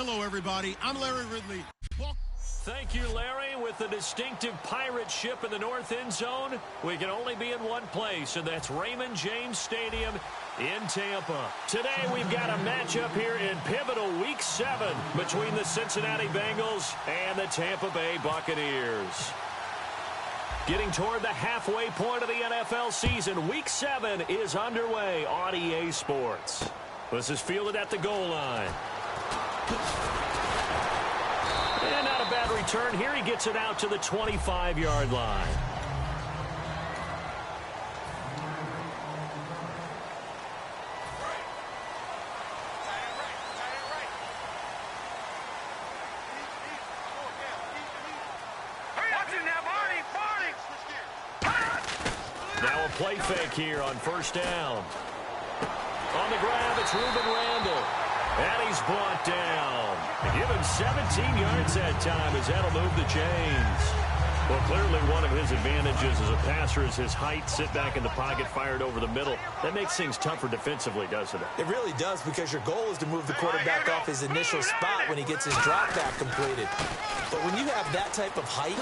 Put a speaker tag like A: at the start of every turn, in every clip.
A: Hello, everybody. I'm Larry Ridley.
B: Thank you, Larry. With the distinctive pirate ship in the north end zone, we can only be in one place, and that's Raymond James Stadium in Tampa. Today, we've got a matchup here in pivotal Week 7 between the Cincinnati Bengals and the Tampa Bay Buccaneers. Getting toward the halfway point of the NFL season, Week 7 is underway on EA Sports. This is fielded at the goal line. And not a bad return here. He gets it out to the 25-yard line. Now a play fake here on first down. On the grab, it's Ruben Randall. And he's brought down. Give him 17 yards that time as that'll move the chains. Well, clearly one of his advantages as a passer is his height. Sit back in the pocket, fired over the middle. That makes things tougher defensively, doesn't it?
C: It really does, because your goal is to move the quarterback off his initial spot when he gets his drop back completed. But when you have that type of height,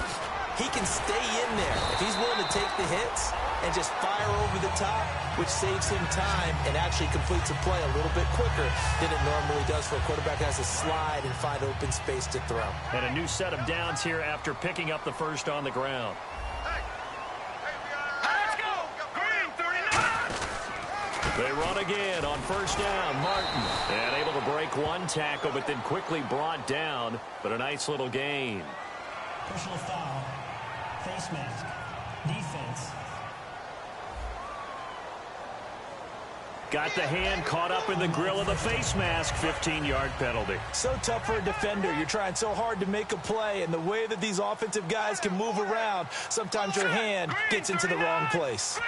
C: he can stay in there. If he's willing to take the hits and just fire over the top, which saves him time and actually completes a play a little bit quicker than it normally does for a quarterback that has to slide and find open space to throw.
B: And a new set of downs here after picking up the first on the ground.
D: Let's go! Green, 39!
B: They run again on first down. Martin, and able to break one tackle, but then quickly brought down. But a nice little gain.
E: Personal foul. Face mask. Defense.
B: Got the hand caught up in the grill of the face mask. 15-yard penalty.
C: So tough for a defender. You're trying so hard to make a play, and the way that these offensive guys can move around, sometimes your hand gets into the wrong place.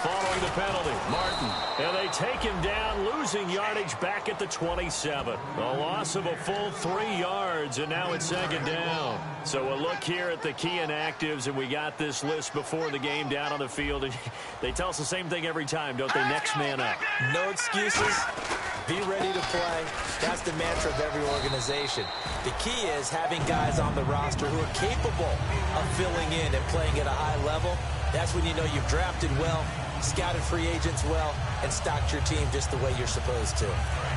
B: Following the penalty, Martin. And they take him down, losing yardage back at the 27. A loss of a full 3 yards, and now it's second down. So a look here at the key inactives, and we got this list before the game down on the field. And they tell us the same thing every time, don't they? Next man up.
C: No excuses. Be ready to play. That's the mantra of every organization. The key is having guys on the roster who are capable of filling in and playing at a high level. That's when you know you've drafted well, scouted free agents well, and stocked your team just the way you're supposed to.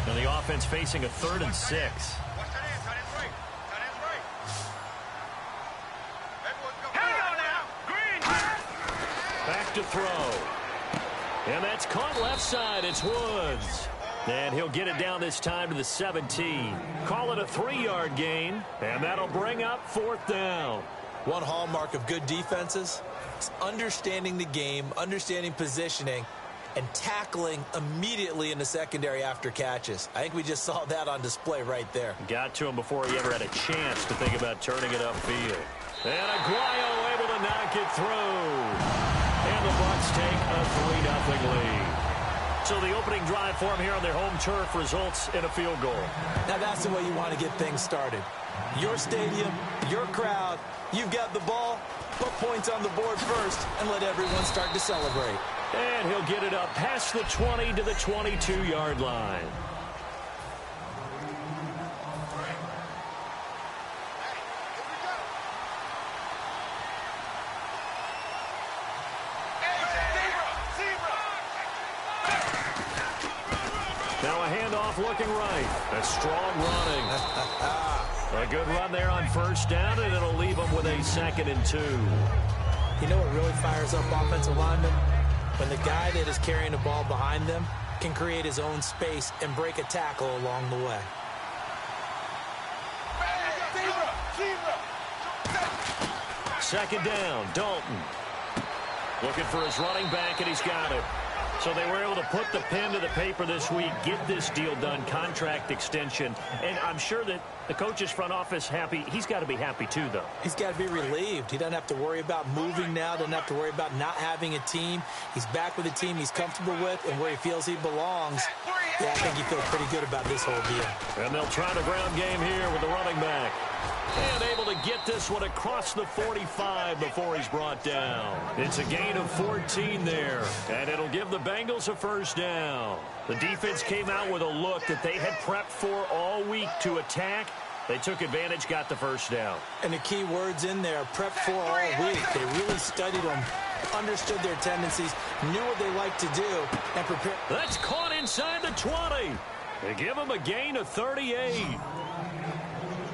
B: Now the offense facing a 3rd and 6. Back to throw. And that's caught left side. It's Woods. And he'll get it down this time to the 17. Call it a 3-yard gain, and that'll bring up 4th down.
C: One hallmark of good defenses is understanding the game, understanding positioning, and tackling immediately in the secondary after catches. I think we just saw that on display right there.
B: Got to him before he ever had a chance to think about turning it upfield. And Aguayo able to knock it through. And the Bucs take a 3-0 lead. So the opening drive for him here on their home turf results in a field goal.
C: Now that's the way you want to get things started. Your stadium, your crowd, you've got the ball, put points on the board first, and let everyone start to celebrate.
B: And he'll get it up past the 20 to the 22-yard line. Now a handoff looking right. A strong running. A good run there on first down, and it'll leave them with a 2nd and 2.
C: You know what really fires up offensive linemen? When the guy that is carrying the ball behind them can create his own space and break a tackle along the way.
B: Second down, Dalton. Looking for his running back, and he's got it. So they were able to put the pen to the paper this week, get this deal done, contract extension. And I'm sure that the coach's front office happy. He's got to be happy too, though.
C: He's got to be relieved. He doesn't have to worry about moving now, doesn't have to worry about not having a team. He's back with a team he's comfortable with and where he feels he belongs. Yeah, I think he feels pretty good about this whole deal.
B: And they'll try the ground game here with the running back. And able to get this one across the 45 before he's brought down. It's a gain of 14 there, and it'll give the Bengals a first down. The defense came out with a look that they had prepped for all week to attack. They took advantage, got the first down.
C: And the key words in there, prep for all week. They really studied them, understood their tendencies, knew what they like to do, and prepared.
B: That's caught inside the 20. They give them a gain of 38.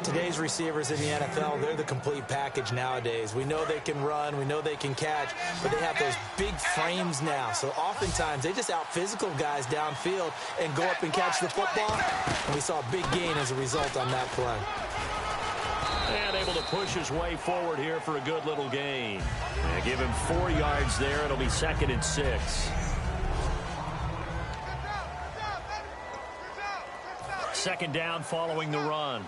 C: Today's receivers in the NFL, they're the complete package nowadays. We know they can run, we know they can catch, but they have those big frames now. So oftentimes they just out-physical guys downfield and go up and catch the football. And we saw a big gain as a result on that play.
B: And able to push his way forward here for a good little gain. And give him 4 yards there. It'll be 2nd and 6. Second down following the run.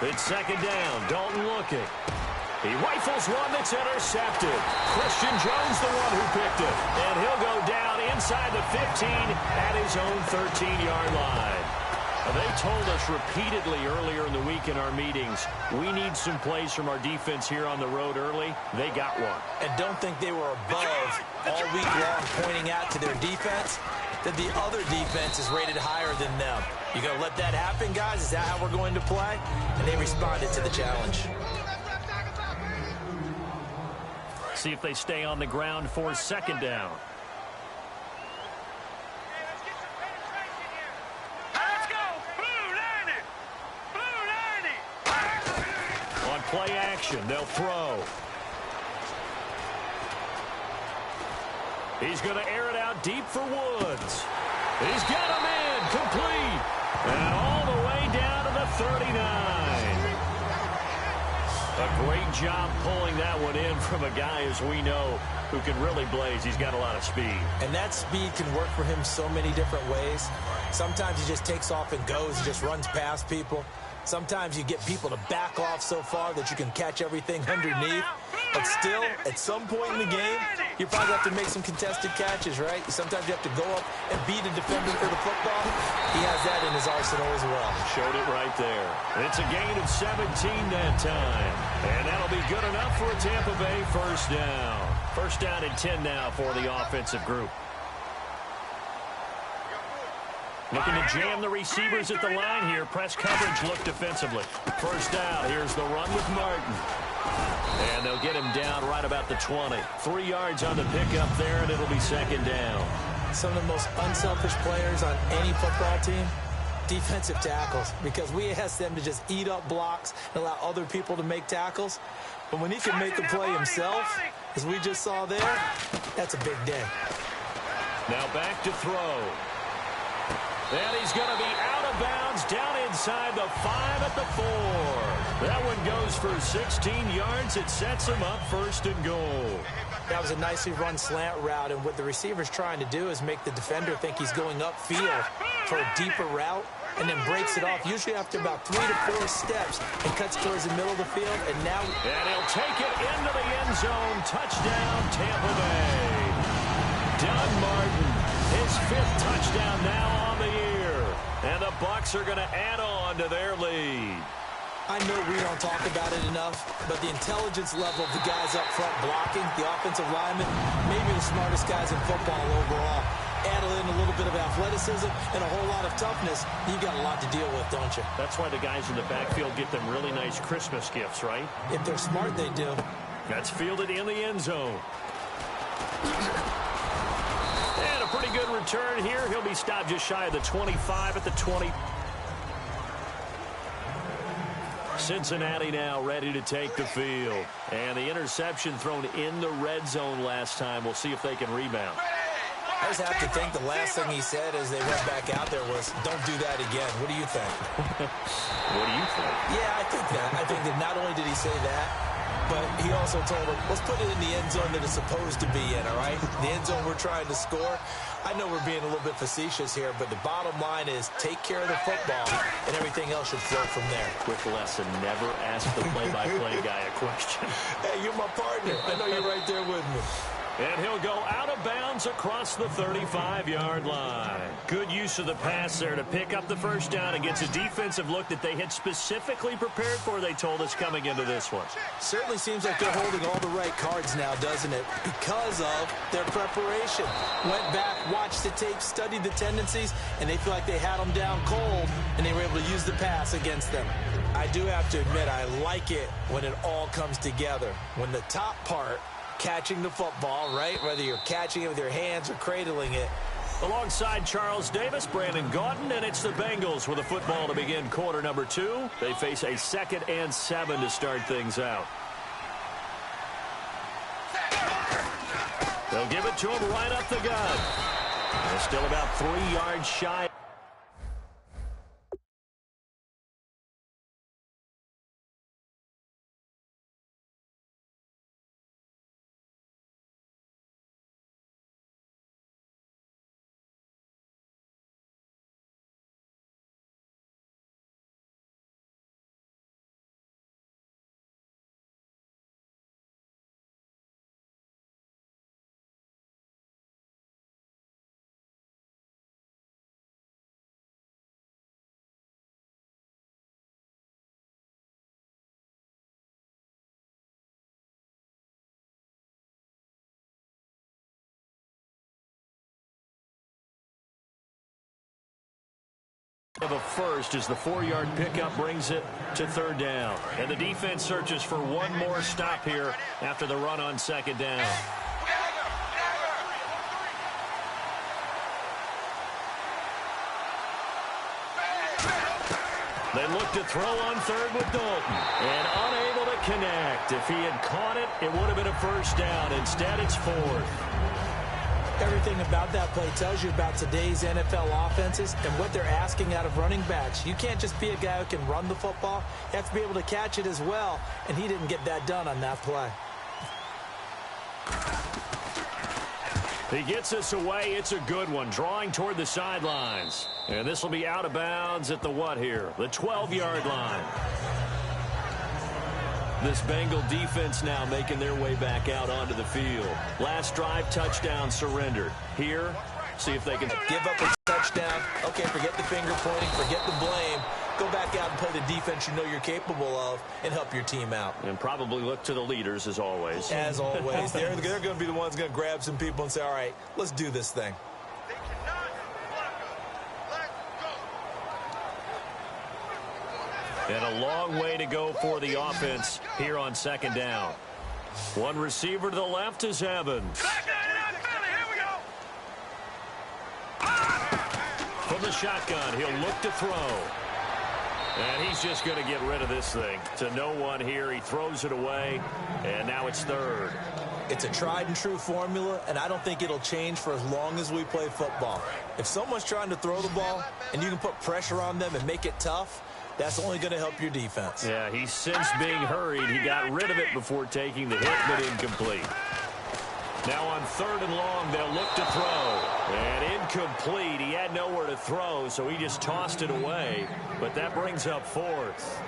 B: It's second down. Dalton looking. He rifles one that's intercepted. Christian Jones the one who picked it. And he'll go down inside the 15 at his own 13-yard line. They told us repeatedly earlier in the week in our meetings, we need some plays from our defense here on the road early. They got one.
C: And don't think they were above all week long pointing out to their defense that the other defense is rated higher than them. You going to let that happen, guys? Is that how we're going to play? And they responded to the challenge.
B: See if they stay on the ground for second down. Play action. They'll throw. He's going to air it out deep for Woods. He's got him in. Complete. And all the way down to the 39. A great job pulling that one in from a guy, as we know, who can really blaze. He's got a lot of speed.
C: And that speed can work for him so many different ways. Sometimes he just takes off and goes. He just runs past people. Sometimes you get people to back off so far that you can catch everything underneath. But still, at some point in the game, you probably have to make some contested catches, right? Sometimes you have to go up and beat a defender for the football. He has that in his arsenal as well.
B: Showed it right there. It's a gain of 17 that time. And that'll be good enough for a Tampa Bay first down. First down and 10 now for the offensive group. Looking to jam the receivers at the line here. Press coverage look defensively. First down. Here's the run with Martin. And they'll get him down right about the 20. 3 yards on the pickup there, and it'll be second down.
C: Some of the most unselfish players on any football team, defensive tackles, because we ask them to just eat up blocks and allow other people to make tackles. But when he can make the play himself, as we just saw there, that's a big day.
B: Now back to throw. And he's going to be out of bounds down inside the 5 at the 4. That one goes for 16 yards. It sets him up first and goal.
C: That was a nicely run slant route, and what the receiver's trying to do is make the defender think he's going upfield for a deeper route and then breaks it off, usually after about 3 to 4 steps, and cuts towards the middle of the field. And now...
B: And he'll take it into the end zone. Touchdown, Tampa Bay. Doug Martin, his 5th touchdown now on the year. And the Bucs are going to add on to their lead.
C: I know we don't talk about it enough, but the intelligence level of the guys up front blocking, the offensive linemen, maybe the smartest guys in football overall. Add in a little bit of athleticism and a whole lot of toughness, you got a lot to deal with, don't you?
B: That's why the guys in the backfield get them really nice Christmas gifts, right?
C: If they're smart, they do.
B: That's fielded in the end zone. And a pretty good return here. He'll be stopped just shy of the 25 at the 20. Cincinnati now ready to take the field. And the interception thrown in the red zone last time. We'll see if they can rebound.
C: I just have to think the last thing he said as they went back out there was, don't do that again. What do you think?
B: What do you think?
C: Yeah, I think that. I think that not only did he say that, but he also told him, let's put it in the end zone that it's supposed to be in, all right? The end zone we're trying to score. I know we're being a little bit facetious here, but the bottom line is take care of the football, and everything else should flow from there.
B: Quick lesson, never ask the play-by-play guy a question.
C: Hey, you're my partner. I know you're right there with me.
B: And he'll go out of bounds across the 35-yard line. Good use of the pass there to pick up the first down against a defensive look that they had specifically prepared for, they told us, coming into this one.
C: Certainly seems like they're holding all the right cards now, doesn't it? Because of their preparation. Went back, watched the tape, studied the tendencies, and they feel like they had them down cold, and they were able to use the pass against them. I do have to admit, I like it when it all comes together. When the top part, catching the football, right? Whether you're catching it with your hands or cradling it.
B: Alongside Charles Davis, Brandon Gaudin, and it's the Bengals with a football to begin quarter number 2. They face a 2nd and 7 to start things out. They'll give it to him right up the gut. They're still about 3 yards shy. Of a first as the 4-yard pickup brings it to 3rd down. And the defense searches for one more stop here after the run on 2nd down. They look to throw on 3rd with Dalton. And unable to connect. If he had caught it, it would have been a first down. Instead, it's 4th.
C: Everything about that play tells you about today's NFL offenses and what they're asking out of running backs. You can't just be a guy who can run the football. You have to be able to catch it as well, and he didn't get that done on that play.
B: He gets us away. It's a good one, drawing toward the sidelines. And this will be out of bounds at the what here? The 12-yard line. This Bengal defense now making their way back out onto the field. Last drive, touchdown, surrendered. Here, see if they can
C: give up a touchdown. Okay, forget the finger pointing, forget the blame. Go back out and play the defense you know you're capable of and help your team out.
B: And probably look to the leaders, as always.
C: As always. They're going to be the ones going to grab some people and say, all right, let's do this thing.
B: And a long way to go for the offense here on 2nd down. One receiver to the left is Evans. From the shotgun, he'll look to throw. And he's just going to get rid of this thing. To no one here, he throws it away, and now it's 3rd.
C: It's a tried and true formula, and I don't think it'll change for as long as we play football. If someone's trying to throw the ball and you can put pressure on them and make it tough, that's only going to help your defense.
B: Yeah, he's since being hurried. He got rid of it before taking the hit, but incomplete. Now on 3rd and long, they'll look to throw. And incomplete. He had nowhere to throw, so he just tossed it away. But that brings up 4th.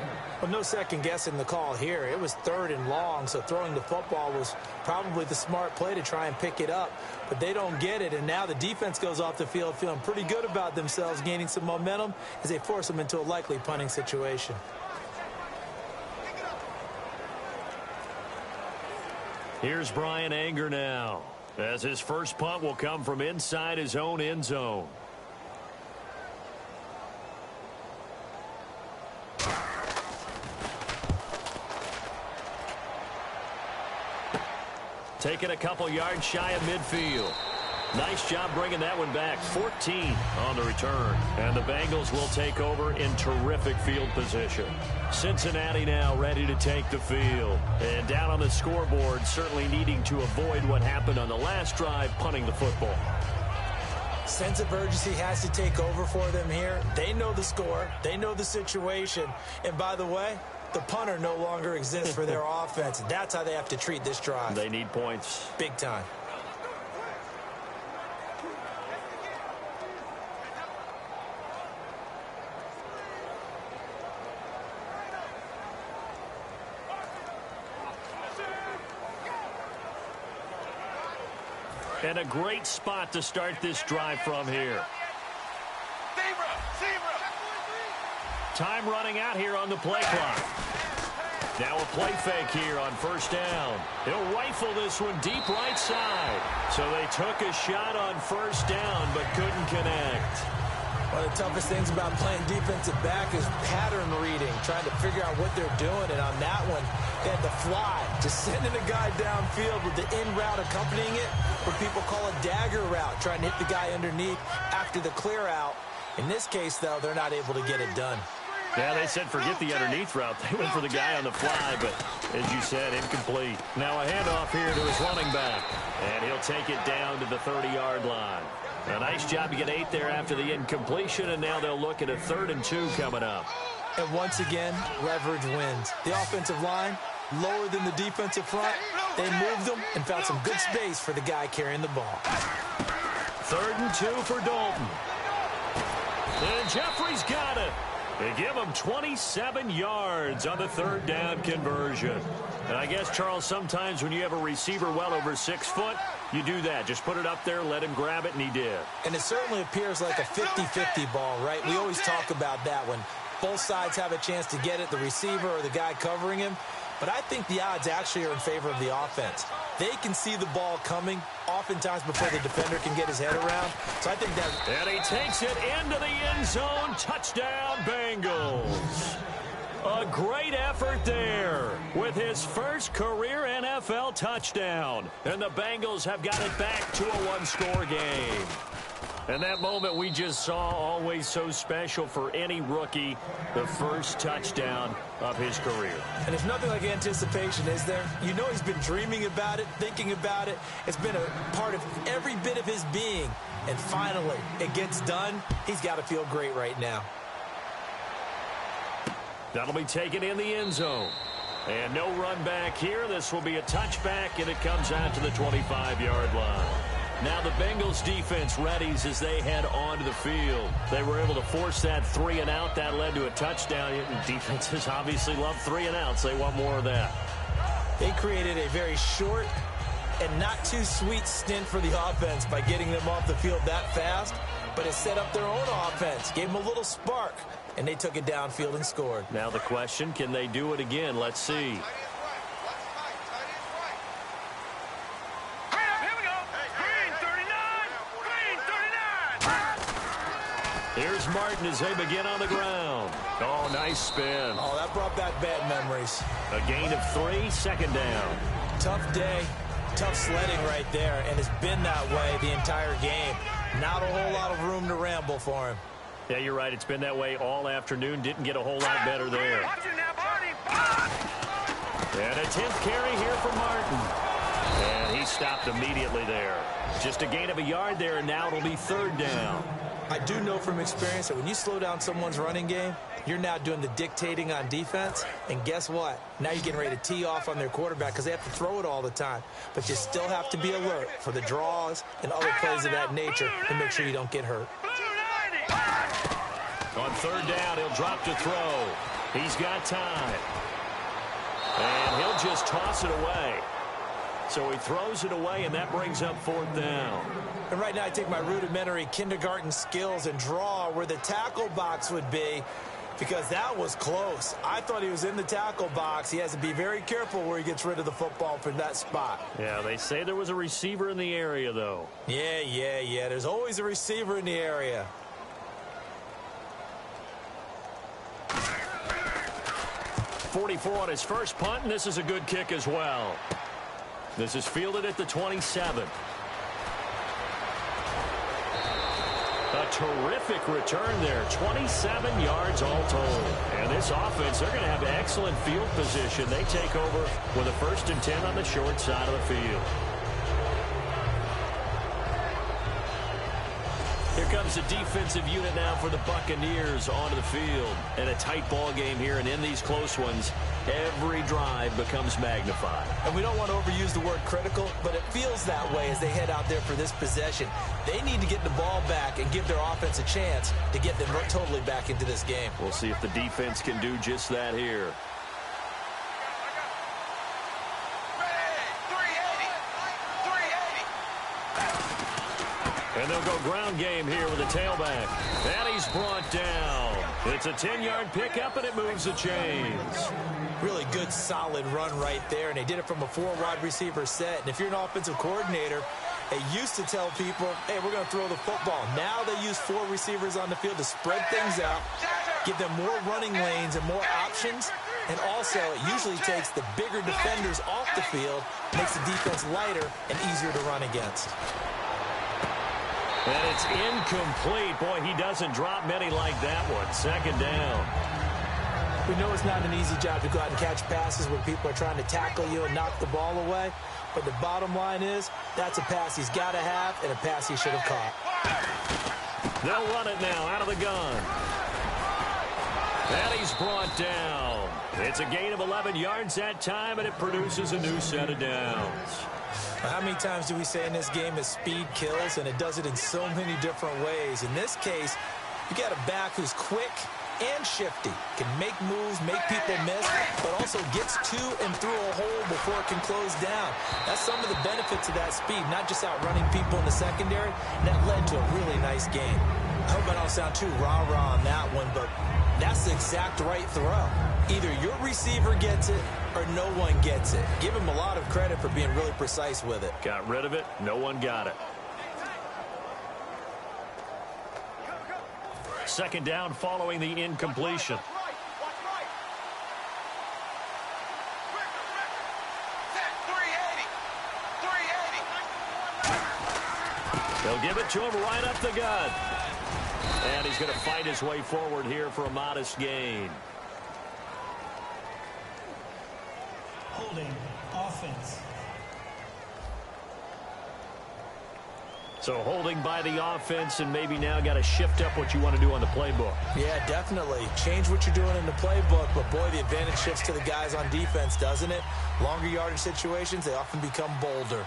C: Well, no second guessing the call here. It was 3rd and long, so throwing the football was probably the smart play to try and pick it up. But they don't get it, and now the defense goes off the field feeling pretty good about themselves, gaining some momentum as they force them into a likely punting situation.
B: Here's Brian Anger now, as his first punt will come from inside his own end zone. Taking a couple yards shy of midfield. Nice job bringing that one back. 14 on the return. And the Bengals will take over in terrific field position. Cincinnati now ready to take the field. And down on the scoreboard, certainly needing to avoid what happened on the last drive, punting the football.
C: Sense of urgency has to take over for them here. They know the score. They know the situation. And by the way, The punter no longer exists for their offense. That's how they have to treat this drive.
B: They need points.
C: Big time.
B: And a great spot to start this drive from here. Time running out here on the play clock. Now a play fake here on first down. He'll rifle this one deep right side. So they took a shot on first down but couldn't connect.
C: One of the toughest things about playing defensive back is pattern reading, trying to figure out what they're doing. And on that one, they had the fly, just sending a guy downfield with the in route accompanying it, what people call a dagger route, trying to hit the guy underneath after the clear out. In this case, though, they're not able to get it done.
B: Yeah, they said forget the underneath route. They went for the guy on the fly, but as you said, incomplete. Now a handoff here to his running back, and he'll take it down to the 30-yard line. A nice job to get 8 there after the incompletion, and now they'll look at a 3rd and 2 coming up.
C: And once again, leverage wins. The offensive line, lower than the defensive front. They moved them and found some good space for the guy carrying the ball.
B: 3rd and 2 for Dalton. And Jeffrey's got it. They give him 27 yards on the 3rd down conversion. And I guess, Charles, sometimes when you have a receiver well over 6 foot, you do that. Just put it up there, let him grab it, and he did.
C: And it certainly appears like a 50-50 ball, right? We always talk about that when both sides have a chance to get it, the receiver or the guy covering him. But I think the odds actually are in favor of the offense. They can see the ball coming oftentimes before the defender can get his head around. So I think that...
B: And he takes it into the end zone. Touchdown, Bengals. A great effort there with his first career NFL touchdown. And the Bengals have got it back to a one-score game. And that moment we just saw, always so special for any rookie, the first touchdown of his career.
C: And there's nothing like anticipation, is there? You know he's been dreaming about it, thinking about it. It's been a part of every bit of his being. And finally, it gets done. He's got to feel great right now.
B: That'll be taken in the end zone. And no run back here. This will be a touchback, and it comes out to the 25-yard line. Now the Bengals defense readies as they head onto the field. They were able to force that 3 and out. That led to a touchdown. Defenses obviously love 3 and outs. They want more of that.
C: They created a very short and not too sweet stint for the offense by getting them off the field that fast, but it set up their own offense, gave them a little spark, and they took it downfield and scored.
B: Now the question, can they do it again? Let's see. Here's Martin as they begin on the ground. Oh, nice spin.
C: Oh, that brought back bad memories.
B: A gain of 3, 2nd down.
C: Tough day, tough sledding right there, and it's been that way the entire game. Not a whole lot of room to ramble for him.
B: Yeah, you're right. It's been that way all afternoon. Didn't get a whole lot better there. And a 10th carry here for Martin. And he stopped immediately there. Just a gain of a yard there, and now it'll be 3rd down.
C: I do know from experience that when you slow down someone's running game, you're now doing the dictating on defense. And guess what? Now you're getting ready to tee off on their quarterback because they have to throw it all the time. But you still have to be alert for the draws and other plays of that nature to make sure you don't get hurt.
B: On 3rd down, he'll drop to throw. He's got time. And he'll just toss it away. So he throws it away, and that brings up 4th down.
C: And right now I take my rudimentary kindergarten skills and draw where the tackle box would be because that was close. I thought he was in the tackle box. He has to be very careful where he gets rid of the football from that spot.
B: Yeah, they say there was a receiver in the area, though.
C: Yeah. There's always a receiver in the area.
B: .44 on his first punt, and this is a good kick as well. This is fielded at the 27. A terrific return there. 27 yards all told. And this offense, they're going to have excellent field position. They take over with a 1st and 10 on the short side of the field. Here comes comes the defensive unit now for the Buccaneers onto the field. And a tight ball game here, and in these close ones, every drive becomes magnified.
C: And we don't want to overuse the word critical, but it feels that way as they head out there for this possession. They need to get the ball back and give their offense a chance to get them totally back into this game.
B: We'll see if the defense can do just that here. And they'll go ground game here with a tailback. And he's brought down. It's a 10-yard pickup, and it moves the chains.
C: Really good, solid run right there, and they did it from a 4-wide receiver set. And if you're an offensive coordinator, they used to tell people, hey, we're going to throw the football. Now they use 4 receivers on the field to spread things out, give them more running lanes and more options. And also, it usually takes the bigger defenders off the field, makes the defense lighter and easier to run against.
B: And it's incomplete. Boy, he doesn't drop many like that one. Second down.
C: We know it's not an easy job to go out and catch passes when people are trying to tackle you and knock the ball away. But the bottom line is, that's a pass he's got to have and a pass he should have caught.
B: They'll run it now out of the gun. And he's brought down. It's a gain of 11 yards that time, and it produces a new set of downs.
C: How many times do we say in this game that speed kills, and it does it in so many different ways? In this case, you got a back who's quick and shifty, can make moves, make people miss, but also gets to and through a hole before it can close down. That's some of the benefits of that speed, not just outrunning people in the secondary, and that led to a really nice game. I hope I don't sound too rah-rah on that one, but that's the exact right throw. Either your receiver gets it or no one gets it. Give him a lot of credit for being really precise with it.
B: Got rid of it. No one got it. Second down following the incompletion. They'll give it to him right up the gut. And he's going to fight his way forward here for a modest gain.
E: Holding offense.
B: So holding by the offense, and maybe now got to shift up what you want to do on the playbook.
C: Yeah, definitely. Change what you're doing in the playbook, but boy, the advantage shifts to the guys on defense, doesn't it? Longer yardage situations, they often become bolder.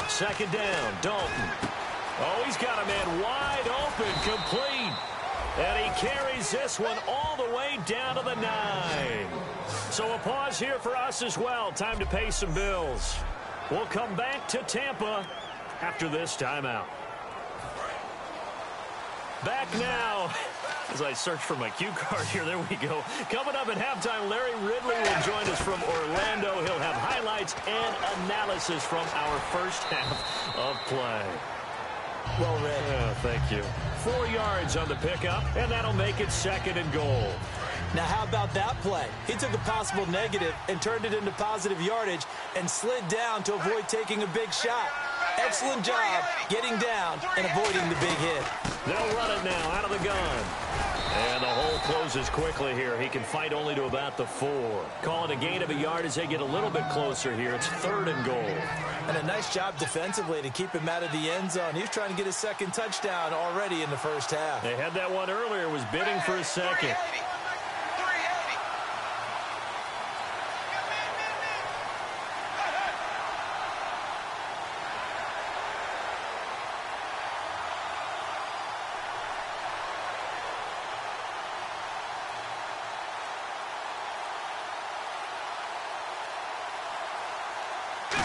B: Second down, Dalton. Oh, he's got a man wide open, complete. And he carries this one all the way down to the 9. So a pause here for us as well. Time to pay some bills. We'll come back to Tampa after this timeout. Back now. As I search for my cue card here, there we go. Coming up at halftime, Larry Ridley will join us from Orlando. He'll have highlights and analysis from our first half of play.
C: Well read.
B: Yeah, thank you. 4 yards on the pickup, and that'll make it second and goal.
C: Now, how about that play? He took a possible negative and turned it into positive yardage and slid down to avoid taking a big shot. Excellent job getting down and avoiding the big hit.
B: They'll run it now out of the gun. And the hole closes quickly here. He can fight only to about the 4. Call it a gain of a yard as they get a little bit closer here. It's third and goal.
C: And a nice job defensively to keep him out of the end zone. He was trying to get his second touchdown already in the first half.
B: They had that one earlier, was bidding for a second.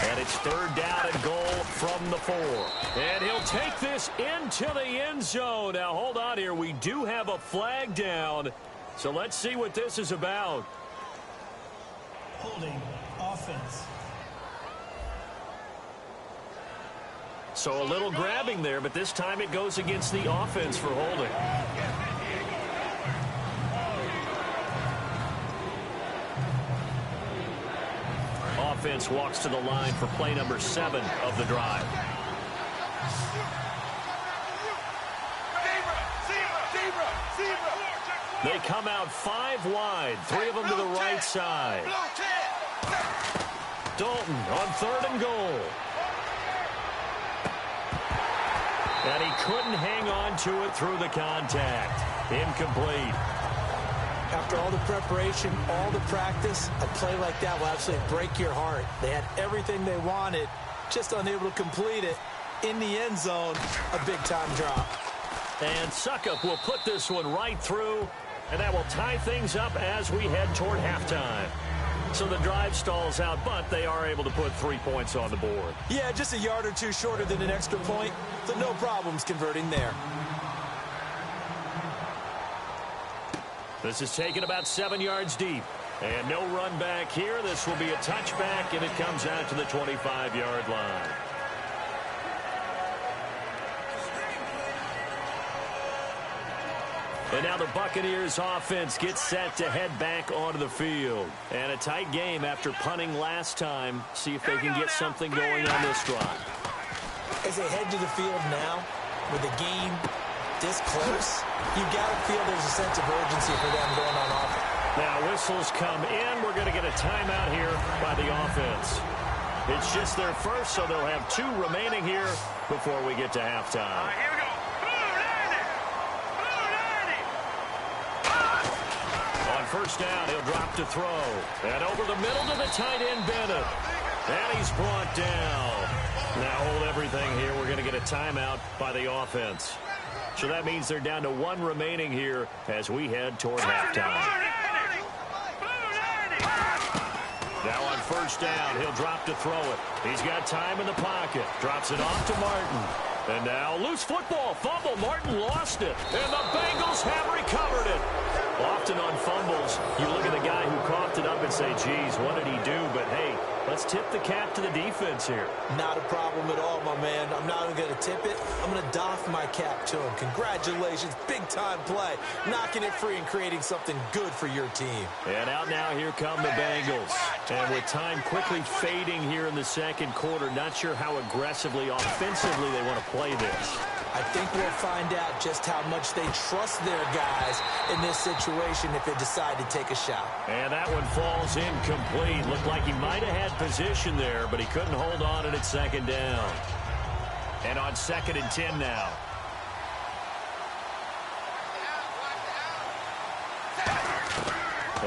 B: And it's third down and goal from the 4. And he'll take this into the end zone. Now, hold on here. We do have a flag down. So let's see what this is about.
E: Holding offense.
B: So a little grabbing there, but this time it goes against the offense for holding. Offense walks to the line for play number 7 of the drive. They come out 5 wide, 3 of them to the right side. Dalton on third and goal. And he couldn't hang on to it through the contact. Incomplete.
C: After all the preparation, all the practice, a play like that will absolutely break your heart. They had everything they wanted, just unable to complete it. In the end zone, a big-time drop.
B: And Suckup will put this one right through, and that will tie things up as we head toward halftime. So the drive stalls out, but they are able to put 3 points on the board.
C: Yeah, just a yard or two shorter than an extra point, so no problems converting there.
B: This is taken about 7 yards deep. And no run back here. This will be a touchback, and it comes out to the 25-yard line. And now the Buccaneers offense gets set to head back onto the field. And a tight game after punting last time. See if they can get something going on this drive.
C: As they head to the field now, with the game this close, you got to feel there's a sense of urgency for them going on offense.
B: Now whistles come in. We're going to get a timeout here by the offense. It's just their first, so they'll have 2 remaining here before we get to halftime.
D: Here we go.
B: On first down, he'll drop to throw. And over the middle to the tight end, Bennett. And he's brought down. Now hold everything here. We're going to get a timeout by the offense. So that means they're down to 1 remaining here as we head toward halftime. Now on first down, he'll drop to throw it. He's got time in the pocket. Drops it off to Martin. And now loose football. Fumble. Martin lost it. And the Bengals have recovered it. Often on fumbles, you look at the guy who coughed it up and say, geez, what did he do? But, hey, let's tip the cap to the defense here.
C: Not a problem at all, my man. I'm not even going to tip it. I'm going to doff my cap to him. Congratulations. Big-time play. Knocking it free and creating something good for your team.
B: And out now, here come the Bengals. And with time quickly fading here in the second quarter, not sure how aggressively, offensively they want to play this.
C: I think we'll find out just how much they trust their guys in this situation if they decide to take a shot.
B: And that one falls incomplete. Looked like he might have had position there, but he couldn't hold on at second down. And on 2nd and 10 now.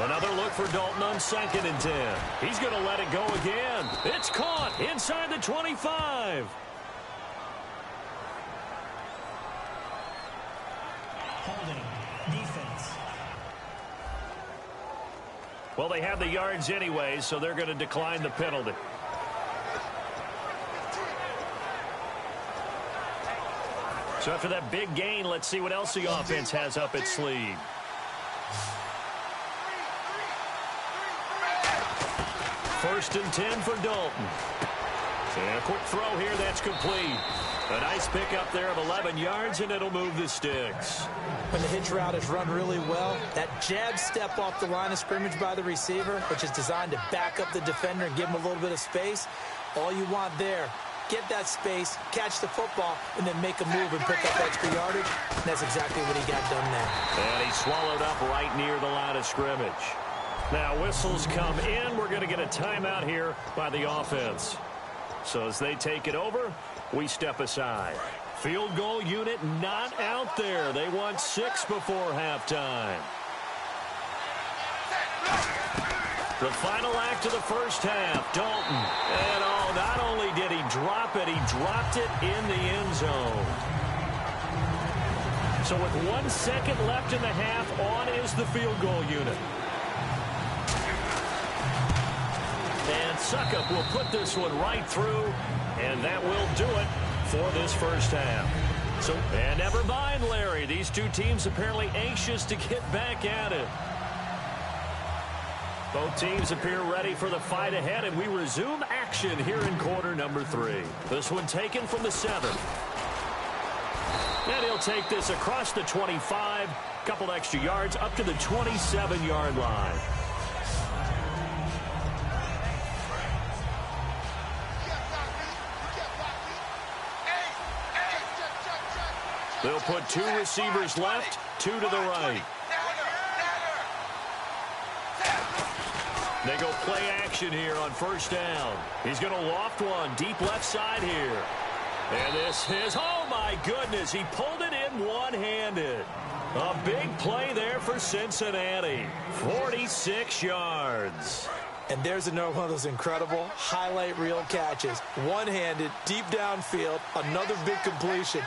B: Another look for Dalton on 2nd and 10. He's going to let it go again. It's caught inside the 25.
E: Holding. Defense.
B: Well, they have the yards anyway, so they're going to decline the penalty. So after that big gain, let's see what else the offense has up its sleeve. First and 10 for Dalton. And a quick throw here, that's complete. A nice pickup there of 11 yards, and it'll move the sticks.
C: When the hitch route is run really well, that jab step off the line of scrimmage by the receiver, which is designed to back up the defender and give him a little bit of space, all you want there, get that space, catch the football, and then make a move and pick up extra yardage. And that's exactly what he got done there.
B: And he swallowed up right near the line of scrimmage. Now whistles come in. We're going to get a timeout here by the offense. So as they take it over, we step aside. Field goal unit not out there. They want 6 before halftime. The final act of the first half, Dalton. And not only did he drop it, he dropped it in the end zone. So with 1 second left in the half, on is the field goal unit. And Suckup will put this one right through, and that will do it for this first half. So, and never mind, Larry. These two teams apparently anxious to get back at it. Both teams appear ready for the fight ahead, and we resume action here in quarter number 3. This one taken from the 7. And he'll take this across the 25, couple extra yards up to the 27-yard line. They'll put 2 receivers left, 2 to the right. They go play action here on first down. He's going to loft one deep left side here. And this is, oh, Oh, my goodness. He pulled it in one-handed. A big play there for Cincinnati. 46 yards.
C: And there's another one of those incredible highlight reel catches. One-handed, deep downfield, another big completion.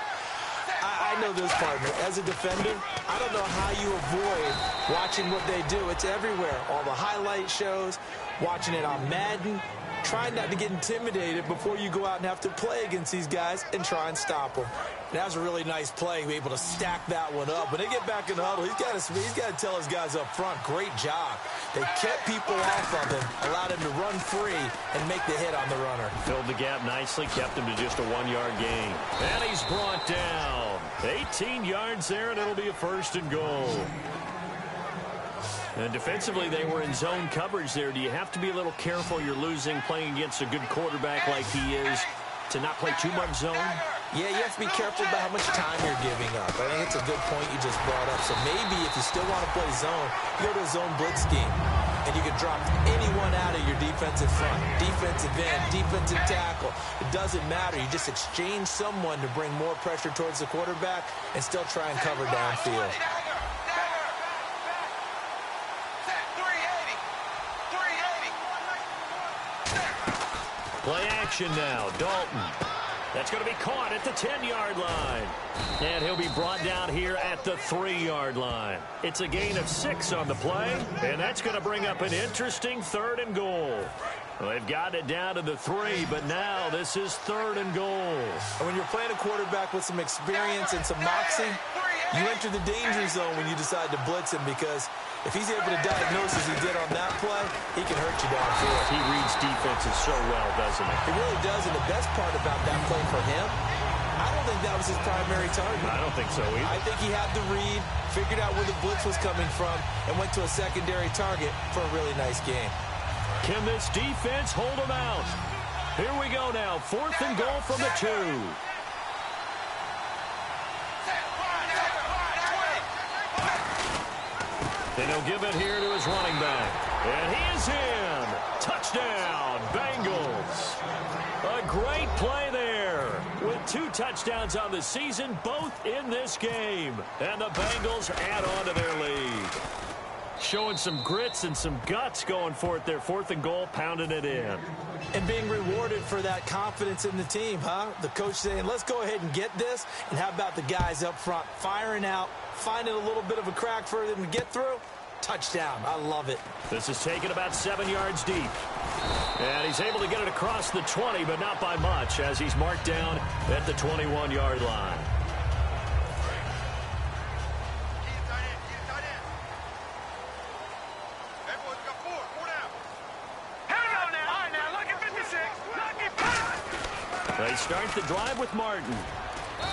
C: I know this, partner. As a defender, I don't know how you avoid watching what they do. It's everywhere. All the highlight shows, watching it on Madden. Try not to get intimidated before you go out and have to play against these guys and try and stop them. That was a really nice play, be able to stack that one up. When they get back in the huddle, he's got to tell his guys up front, great job. They kept people off of him, allowed him to run free and make the hit on the runner.
B: Filled the gap nicely, kept him to just a 1-yard gain. And he's brought down. 18 yards there, and it'll be a 1st and goal. And defensively, they were in zone coverage there. Do you have to be a little careful? You're losing, playing against a good quarterback like he is, to not play too much zone?
C: Yeah, you have to be careful about how much time you're giving up. I think it's a good point you just brought up. So maybe if you still want to play zone, you go to a zone blitz scheme. And you can drop anyone out of your defensive front. Defensive end, defensive tackle. It doesn't matter. You just exchange someone to bring more pressure towards the quarterback and still try and cover downfield.
B: Play action now. Dalton. That's going to be caught at the 10-yard line. And he'll be brought down here at the 3-yard line. It's a gain of 6 on the play, and that's going to bring up an interesting 3rd and goal. Well, they've got it down to the 3, but now this is 3rd and goal.
C: And when you're playing a quarterback with some experience and some moxie, you enter the danger zone when you decide to blitz him, because if he's able to diagnose as he did on that play, he can hurt you downfield.
B: He reads defenses so well, doesn't he?
C: He really does, and the best part about that play for him, I don't think that was his primary target.
B: I don't think so either.
C: I think he had the read, figured out where the blitz was coming from, and went to a secondary target for a really nice game.
B: Can this defense hold him out? Here we go now. 4th and goal from the 2. And he'll give it here to his running back. And he is in. Touchdown, Bengals. A great play there. With 2 touchdowns on the season, both in this game. And the Bengals add on to their lead. Showing some grits and some guts going for it there. 4th and goal, pounding it in.
C: And being rewarded for that confidence in the team, huh? The coach saying, let's go ahead and get this. And how about the guys up front firing out, finding a little bit of a crack for them to get through? Touchdown. I love it.
B: This is taken about 7 yards deep. And he's able to get it across the 20, but not by much, as he's marked down at the 21-yard line. They start the drive with Martin.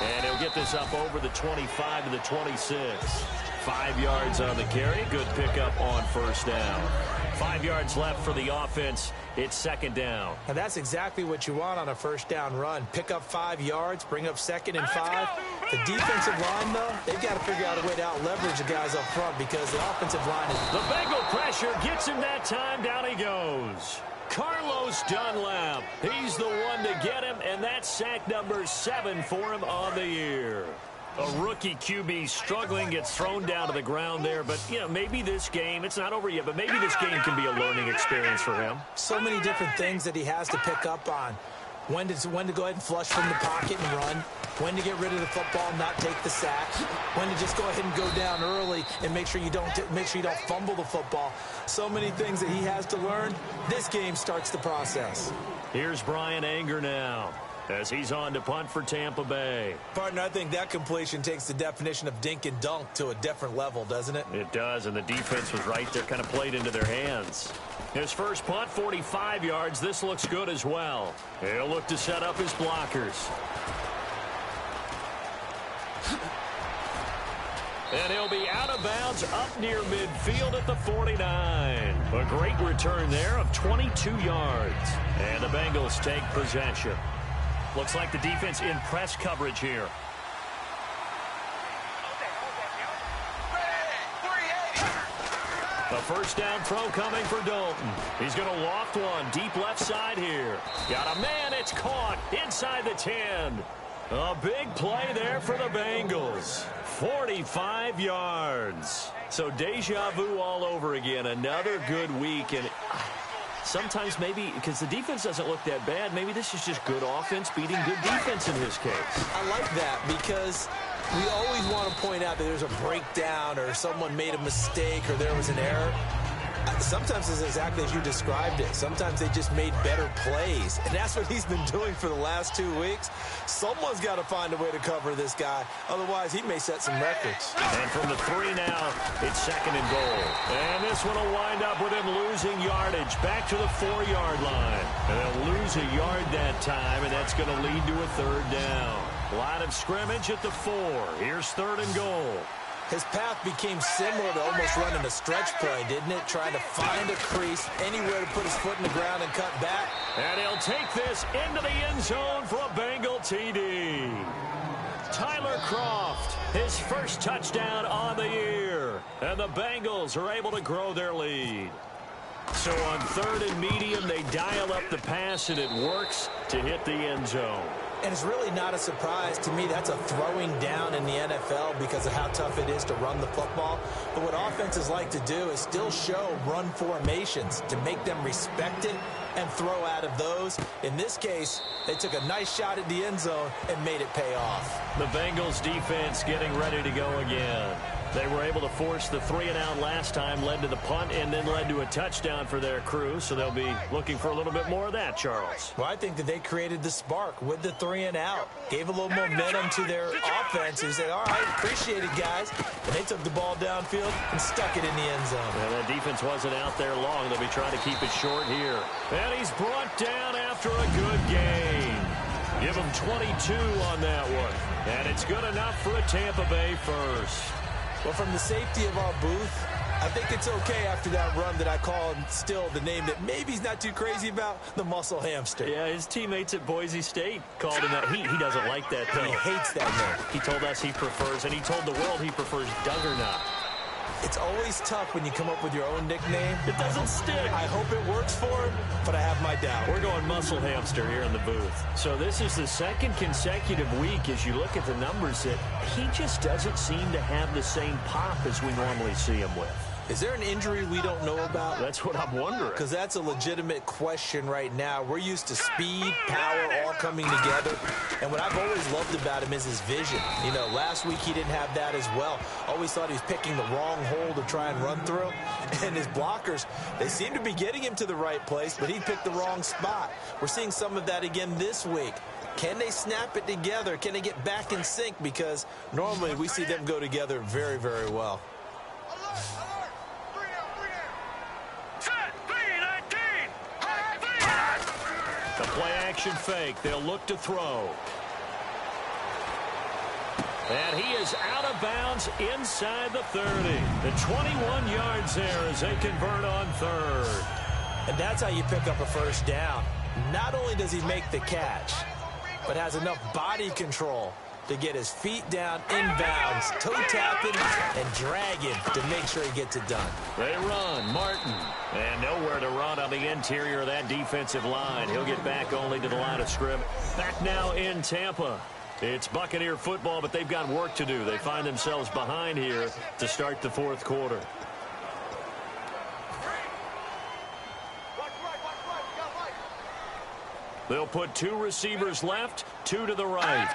B: And he'll get this up over the 25 to the 26. 5 yards on the carry. Good pickup on 1st down. 5 yards left for the offense. It's 2nd down.
C: And that's exactly what you want on a 1st down run. Pick up 5 yards, bring up 2nd and 5. The defensive line, though, they've got to figure out a way to out-leverage the guys up front, because the offensive line is...
B: The Bengal pressure gets him that time. Down he goes. Carlos Dunlap. He's the one to get him, and that's sack number 7 for him on the year. A rookie QB struggling, gets thrown down to the ground there. But, you know, maybe this game, it's not over yet, but maybe this game can be a learning experience for him.
C: So many different things that he has to pick up on. When to go ahead and flush from the pocket and run. When to get rid of the football and not take the sack. When to just go ahead and go down early and make sure you don't fumble the football. So many things that he has to learn. This game starts the process.
B: Here's Brian Anger now, as he's on to punt for Tampa Bay.
C: Partner, I think that completion takes the definition of dink and dunk to a different level, doesn't it?
B: It does, and the defense was right there, kind of played into their hands. His first punt, 45 yards. This looks good as well. He'll look to set up his blockers. And he'll be out of bounds up near midfield at the 49. A great return there of 22 yards. And the Bengals take possession. Looks like the defense in press coverage here. A 1st down throw coming for Dalton. He's going to loft one deep left side here. Got a man. It's caught inside the 10. A big play there for the Bengals. 45 yards. So deja vu all over again. Another good week. And sometimes maybe, because the defense doesn't look that bad, maybe this is just good offense beating good defense in his case.
C: I like that because we always want to point out that there's a breakdown or someone made a mistake or there was an error. Sometimes it's exactly as you described it. Sometimes they just made better plays. And that's what he's been doing for the last 2 weeks. Someone's got to find a way to cover this guy. Otherwise, he may set some records.
B: And from the 3 now, it's 2nd and goal. And this one will wind up with him losing yardage back to the 4-yard line. And they'll lose a yard that time, and that's going to lead to a 3rd down. Line of scrimmage at the 4. Here's 3rd and goal.
C: His path became similar to almost running a stretch play, didn't it? Trying to find a crease, anywhere to put his foot in the ground and cut back.
B: And he'll take this into the end zone for a Bengal TD. Tyler Kroft, his first touchdown on the year. And the Bengals are able to grow their lead. So on 3rd and medium, they dial up the pass, and it works to hit the end zone.
C: And it's really not a surprise to me. That's a throwing down in the NFL because of how tough it is to run the football. But what offenses like to do is still show run formations to make them respect it and throw out of those. In this case, they took a nice shot at the end zone and made it pay off.
B: The Bengals defense getting ready to go again. They were able to force the 3-and-out last time, led to the punt, and then led to a touchdown for their crew. So they'll be looking for a little bit more of that, Charles.
C: Well, I think that they created the spark with the 3-and-out. Gave a little momentum to their offense. Who said, all right, appreciate it, guys. And they took the ball downfield and stuck it in the end zone.
B: And that defense wasn't out there long. They'll be trying to keep it short here. And he's brought down after a good game. Give him 22 on that one. And it's good enough for a Tampa Bay first.
C: Well, from the safety of our booth, I think it's okay after that run that I call him still the name that maybe he's not too crazy about, the muscle hamster.
B: Yeah, his teammates at Boise State called him that. He doesn't like that, though.
C: He hates that name.
B: He told us he prefers, and he told the world he prefers Duggernup.
C: It's always tough when you come up with your own nickname.
B: It doesn't stick.
C: I hope it works for him, but I have my doubt.
B: We're going muscle hamster here in the booth. So this is the 2nd consecutive week as you look at the numbers that he just doesn't seem to have the same pop as we normally see him with.
C: Is there an injury we don't know about?
B: That's what I'm wondering.
C: Because that's a legitimate question right now. We're used to speed, power, all coming together. And what I've always loved about him is his vision. You know, last week he didn't have that as well. Always thought he was picking the wrong hole to try and run through. And his blockers, they seem to be getting him to the right place, but he picked the wrong spot. We're seeing some of that again this week. Can they snap it together? Can they get back in sync? Because normally we see them go together very, very well.
B: The play-action fake. They'll look to throw. And he is out of bounds inside the 30. The 21 yards there as they convert on 3rd.
C: And that's how you pick up a first down. Not only does he make the catch, but has enough body control to get his feet down inbounds, toe-tapping, and dragging to make sure he gets it done.
B: They run. Martin. And nowhere to run on the interior of that defensive line. He'll get back only to the line of scrimmage. Back now in Tampa. It's Buccaneer football, but they've got work to do. They find themselves behind here to start the 4th quarter. They'll put 2 receivers left, 2 to the right.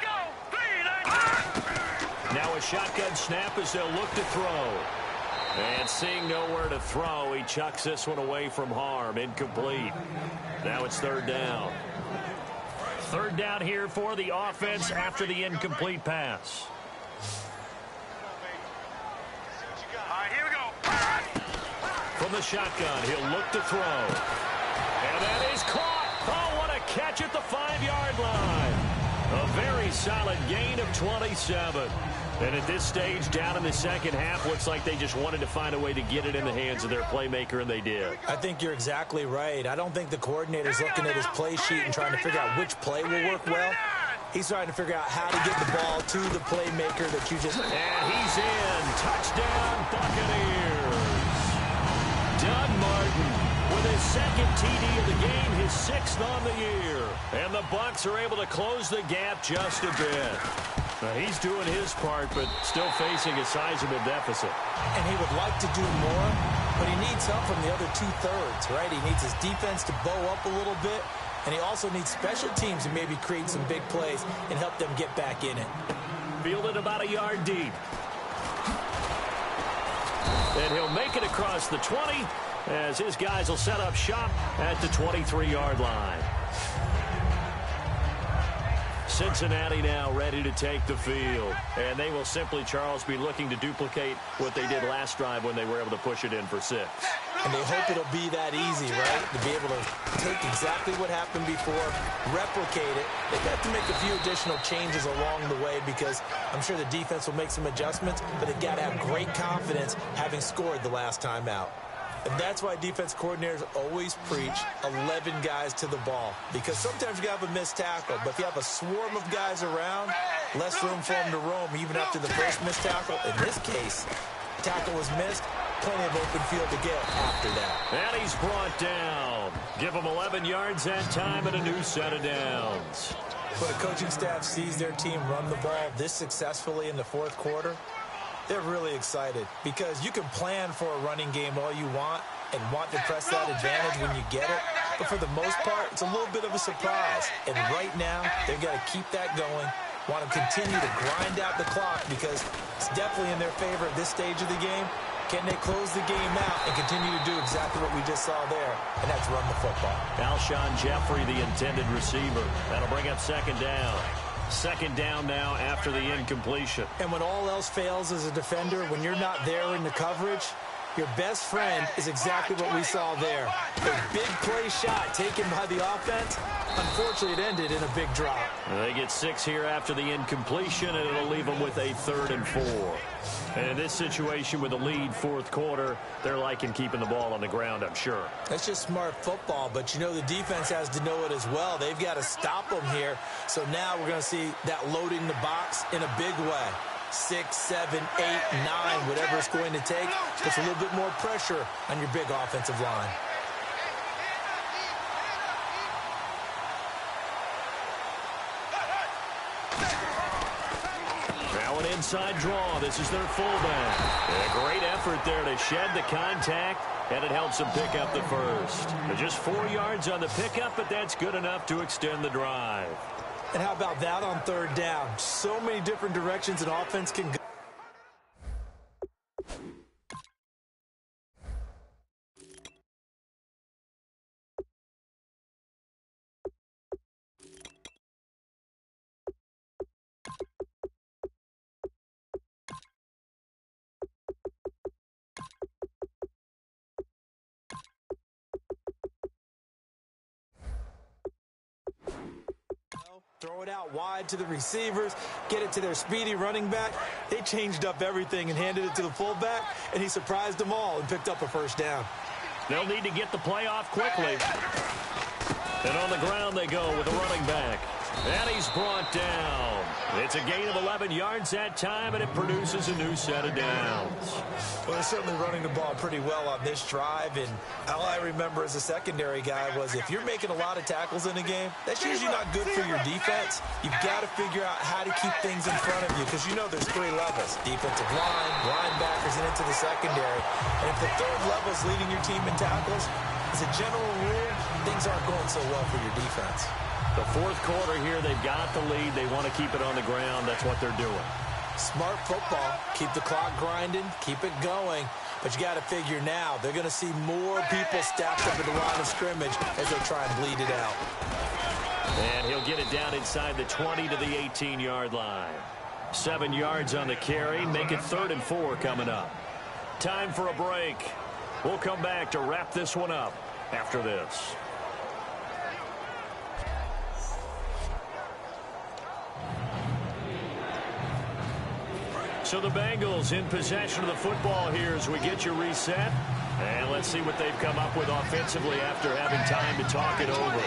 B: Now a shotgun snap as they'll look to throw. And seeing nowhere to throw, he chucks this one away from harm. Incomplete. Now it's 3rd down. 3rd down here for the offense after the incomplete pass.
D: All right, here we go.
B: From the shotgun, he'll look to throw. And that is caught. Oh, what a catch at the 5-yard line. A very solid gain of 27. And at this stage, down in the second half, looks like they just wanted to find a way to get it in the hands of their playmaker, and they did.
C: I think you're exactly right. I don't think the coordinator's looking at his play sheet and trying to figure out which play will work well. He's trying to figure out how to get the ball to the playmaker that you just...
B: And he's in. Touchdown, Buccaneers. Doug Martin with his second TD of the game, his 6th on the year. And the Bucs are able to close the gap just a bit. Now, he's doing his part, but still facing a sizable deficit.
C: And he would like to do more, but he needs help from the other two-thirds, right? He needs his defense to bow up a little bit, and he also needs special teams to maybe create some big plays and help them get back in it.
B: Fielded about a yard deep. And he'll make it across the 20 as his guys will set up shop at the 23-yard line. Cincinnati now ready to take the field. And they will simply, Charles, be looking to duplicate what they did last drive when they were able to push it in for 6.
C: And they hope it'll be that easy, right? To be able to take exactly what happened before, replicate it. They've got to make a few additional changes along the way because I'm sure the defense will make some adjustments, but they've got to have great confidence having scored the last time out. And that's why defense coordinators always preach 11 guys to the ball. Because sometimes you have a missed tackle, but if you have a swarm of guys around, less room for them to roam even after the first missed tackle. In this case, tackle was missed, plenty of open field to get after that.
B: And he's brought down. Give him 11 yards that time and a new set of downs.
C: When a coaching staff sees their team run the ball this successfully in the fourth quarter, they're really excited because you can plan for a running game all you want and want to press that advantage when you get it. But for the most part, it's a little bit of a surprise. And right now, they've got to keep that going, want to continue to grind out the clock because it's definitely in their favor at this stage of the game. Can they close the game out and continue to do exactly what we just saw there, and that's run the football.
B: Alshon Jeffrey, the intended receiver. That'll bring up 2nd down. 2nd down now after the incompletion.
C: And when all else fails as a defender, when you're not there in the coverage, your best friend is exactly what we saw there. A big play shot taken by the offense. Unfortunately, it ended in a big drop.
B: They get 6 here after the incompletion, and it'll leave them with a 3rd and 4. And in this situation with the lead fourth quarter, they're liking keeping the ball on the ground, I'm sure.
C: That's just smart football, but you know the defense has to know it as well. They've got to stop them here. So now we're going to see that loading the box in a big way. 6, 7, 8, 9, whatever it's going to take, puts a little bit more pressure on your big offensive line.
B: Now an inside draw. This is their fullback. And a great effort there to shed the contact, and it helps them pick up the first. Just 4 yards on the pickup, but that's good enough to extend the drive.
C: And how about that on 3rd down? So many different directions an offense can go. Throw it out wide to the receivers, get it to their speedy running back. They changed up everything and handed it to the fullback, and he surprised them all and picked up a 1st down.
B: They'll need to get the play off quickly. And on the ground they go with the running back. And he's brought down. It's a gain of 11 yards that time, and it produces a new set of downs.
C: Well, they're certainly running the ball pretty well on this drive, and all I remember as a secondary guy was if you're making a lot of tackles in a game, that's usually not good for your defense. You've got to figure out how to keep things in front of you because you know there's 3 levels, defensive line, linebackers, and into the secondary. And if the 3rd level is leading your team in tackles, as a general rule, things aren't going so well for your defense.
B: The fourth quarter here, they've got the lead. They want to keep it on the ground. That's what they're doing.
C: Smart football. Keep the clock grinding. Keep it going. But you got to figure now, they're going to see more people stacked up at the line of scrimmage as they try and bleed it out.
B: And he'll get it down inside the 20 to the 18-yard line. 7 yards on the carry. Make it 3rd and 4 coming up. Time for a break. We'll come back to wrap this one up after this. So the Bengals in possession of the football here as we get you reset. And let's see what they've come up with offensively after having time to talk it over.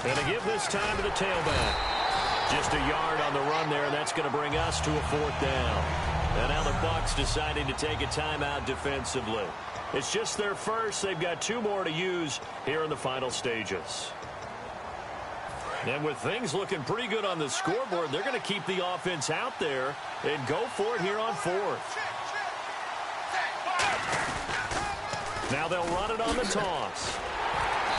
B: And to give this time to the tailback. Just a yard on the run there, and that's going to bring us to a 4th down. And now the Bucs deciding to take a timeout defensively. It's just their first. They've got 2 more to use here in the final stages. And with things looking pretty good on the scoreboard, they're going to keep the offense out there and go for it here on 4th. Now they'll run it on the toss.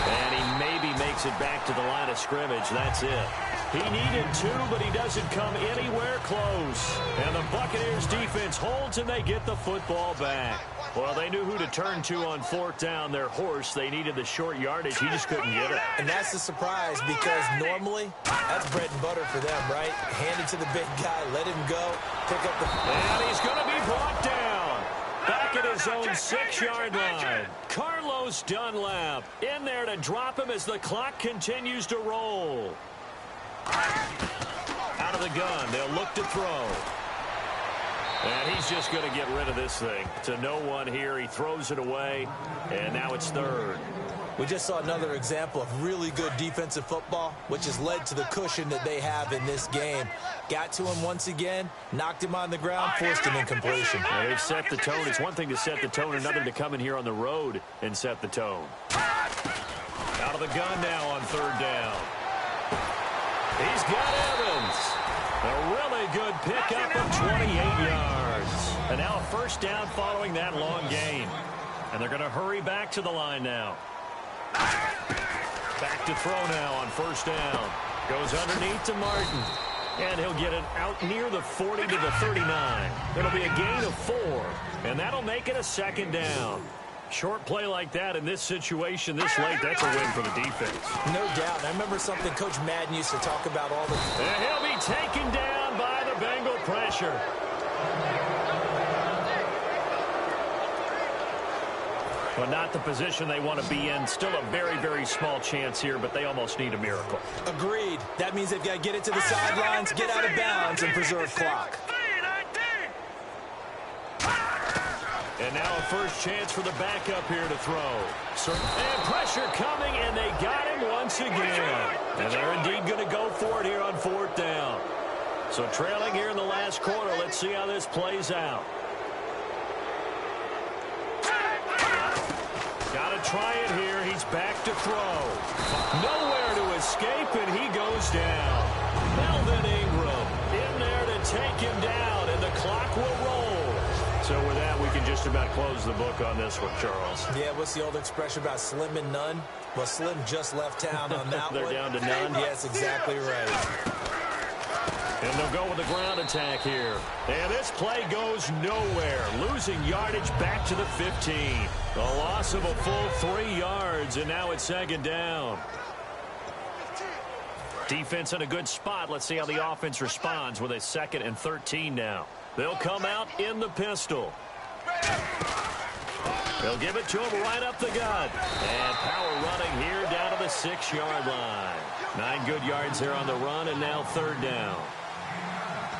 B: And he maybe makes it back to the line of scrimmage. That's it. He needed 2, but he doesn't come anywhere close. And the Buccaneers defense holds, and they get the football back. Well, they knew who to turn to on 4th down. Their horse, they needed the short yardage. He just couldn't get it.
C: And that's the surprise, because normally that's bread and butter for them, right? Hand it to the big guy, let him go, pick up the...
B: And he's going to be brought down. Back at his own 6-yard line. Carlos Dunlap in there to drop him as the clock continues to roll. Out of the gun. They'll look to throw. And he's just going to get rid of this thing. To no one here. He throws it away. And now it's 3rd.
C: We just saw another example of really good defensive football, which has led to the cushion that they have in this game. Got to him once again, knocked him on the ground, forced an incompletion.
B: Well, they've set the tone. It's one thing to set the tone, another to come in here on the road and set the tone. Out of the gun now on 3rd down. He's got Evans. A really good pickup of 28 yards. And now a 1st down following that long gain. And they're going to hurry back to the line now. Back to throw now on 1st down. Goes underneath to Martin. And he'll get it out near the 40 to the 39. It'll be a gain of 4. And that'll make it a 2nd down. Short play like that in this situation this late, that's a win for the defense.
C: No doubt. I remember something Coach Madden used to talk about all the time.
B: And he'll be taken down by the Bengal pressure. But not the position they want to be in. Still a very, very small chance here, but they almost need a miracle.
C: Agreed. That means they've got to get it to the sidelines, get out of bounds, and preserve clock.
B: And now a 1st chance for the backup here to throw. And pressure coming, and they got him once again. And they're indeed going to go for it here on 4th down. So trailing here in the last quarter. Let's see how this plays out. Got to try it here. He's back to throw. Nowhere to escape, and he goes down. Melvin Ingram in there to take him down, and the clock will roll. So with that, we can just about close the book on this one, Charles.
C: Yeah, what's the old expression about slim and none? Well, Slim just left town on that
B: They're
C: one.
B: down to none?
C: Yes, exactly right.
B: And they'll go with the ground attack here. And this play goes nowhere. Losing yardage back to the 15. A loss of a full 3 yards, and now it's 2nd down. Defense in a good spot. Let's see how the offense responds with a 2nd and 13 now. They'll come out in the pistol. They'll give it to him right up the gut. And power running here down to the 6-yard line. 9 good yards there on the run, and now 3rd down.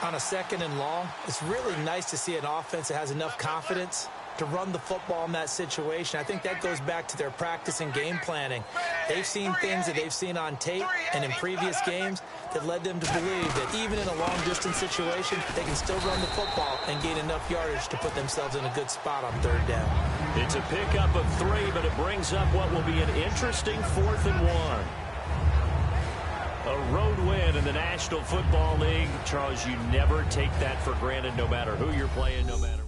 C: On a 2nd and long, it's really nice to see an offense that has enough confidence to run the football in that situation. I think that goes back to their practice and game planning. They've seen things that they've seen on tape and in previous games that led them to believe that even in a long-distance situation, they can still run the football and gain enough yardage to put themselves in a good spot on 3rd down.
B: It's a pickup of 3, but it brings up what will be an interesting 4th and 1. A road win in the National Football League. Charles, you never take that for granted no matter who you're playing, no matter